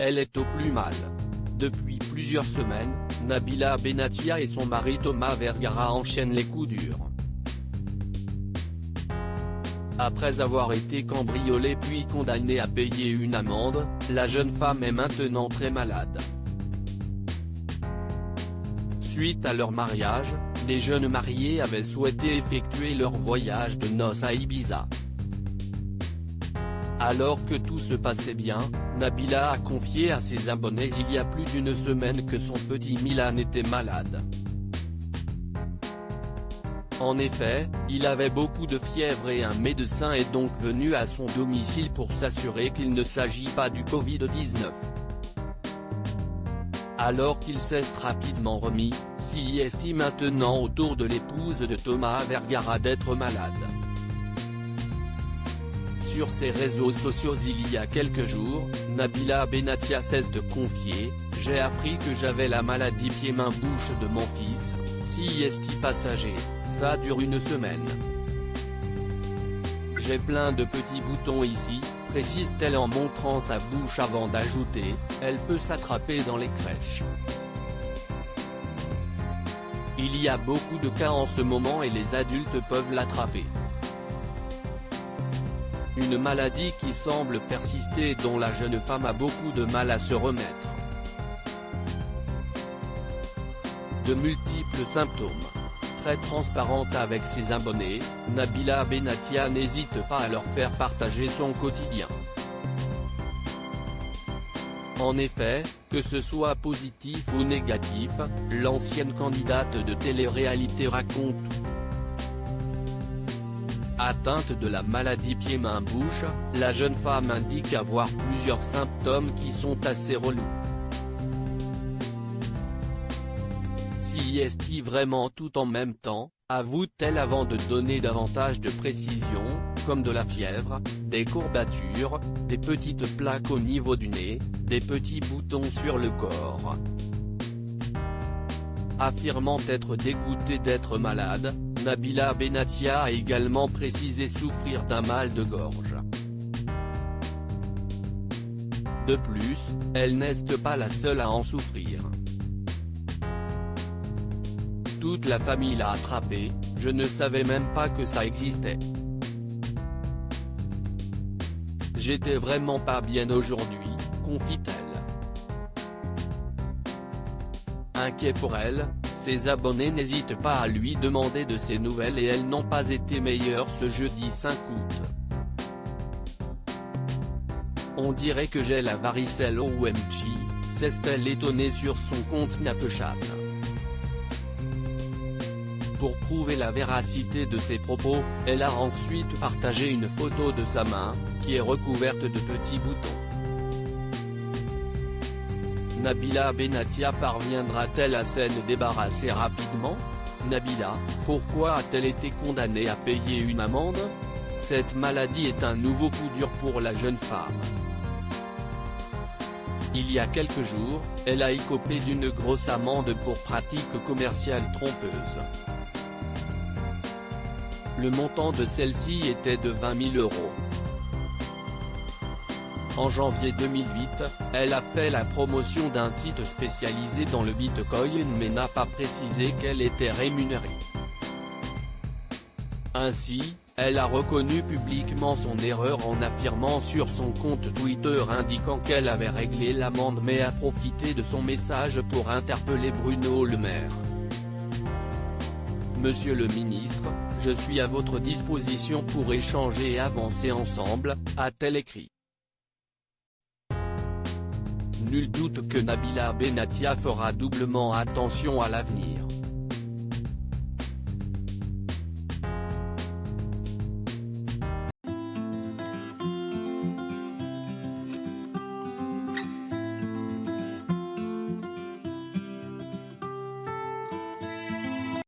elle est au plus mal. Depuis plusieurs semaines, Nabila Benatia et son mari Thomas Vergara enchaînent les coups durs. Après avoir été cambriolée puis condamnée à payer une amende, la jeune femme est maintenant très malade. Suite à leur mariage, les jeunes mariés avaient souhaité effectuer leur voyage de noces à Ibiza. Alors que tout se passait bien, Nabila a confié à ses abonnés il y a plus d'une semaine que son petit Milan était malade. En effet, il avait beaucoup de fièvre et un médecin est donc venu à son domicile pour s'assurer qu'il ne s'agit pas du Covid-19. Alors qu'il s'est rapidement remis, s'y estime maintenant autour de l'épouse de Thomas Vergara d'être malade. Sur ses réseaux sociaux il y a quelques jours, Nabila Benatia cesse de confier « J'ai appris que j'avais la maladie pieds-mains-bouche de mon fils, CIST passager, ça dure une semaine. J'ai plein de petits boutons ici », précise-t-elle en montrant sa bouche avant d'ajouter « Elle peut s'attraper dans les crèches ». Il y a beaucoup de cas en ce moment et les adultes peuvent l'attraper. Une maladie qui semble persister et dont la jeune femme a beaucoup de mal à se remettre. De multiples symptômes. Très transparente avec ses abonnés, Nabila Benatia n'hésite pas à leur faire partager son quotidien. En effet, que ce soit positif ou négatif, l'ancienne candidate de télé-réalité raconte tout. Atteinte de la maladie pieds-mains-bouche, la jeune femme indique avoir plusieurs symptômes qui sont assez relous. Si est-il vraiment tout en même temps, avoue-t-elle avant de donner davantage de précisions, comme de la fièvre, des courbatures, des petites plaques au niveau du nez, des petits boutons sur le corps. Affirmant être dégoûtée d'être malade, Nabila Benatia a également précisé souffrir d'un mal de gorge. De plus, elle n'est pas la seule à en souffrir. Toute la famille l'a attrapé, je ne savais même pas que ça existait. J'étais vraiment pas bien aujourd'hui, confie-t-elle. Inquiet pour elle, ses abonnés n'hésitent pas à lui demander de ses nouvelles et elles n'ont pas été meilleures ce jeudi 5 août. On dirait que j'ai la varicelle OMG, s'est-elle étonnée sur son compte Snapchat. Pour prouver la véracité de ses propos, elle a ensuite partagé une photo de sa main, qui est recouverte de petits boutons. Nabila Benatia parviendra-t-elle à s'en débarrasser rapidement? Nabila, pourquoi a-t-elle été condamnée à payer une amende? Cette maladie est un nouveau coup dur pour la jeune femme. Il y a quelques jours, elle a écopé d'une grosse amende pour pratique commerciale trompeuse. Le montant de celle-ci était de 20 000 €. En janvier 2008, elle a fait la promotion d'un site spécialisé dans le Bitcoin mais n'a pas précisé qu'elle était rémunérée. Ainsi, elle a reconnu publiquement son erreur en affirmant sur son compte Twitter indiquant qu'elle avait réglé l'amende mais a profité de son message pour interpeller Bruno Le Maire. Monsieur le ministre, je suis à votre disposition pour échanger et avancer ensemble, a-t-elle écrit. Nul doute que Nabila Benatia fera doublement attention à l'avenir.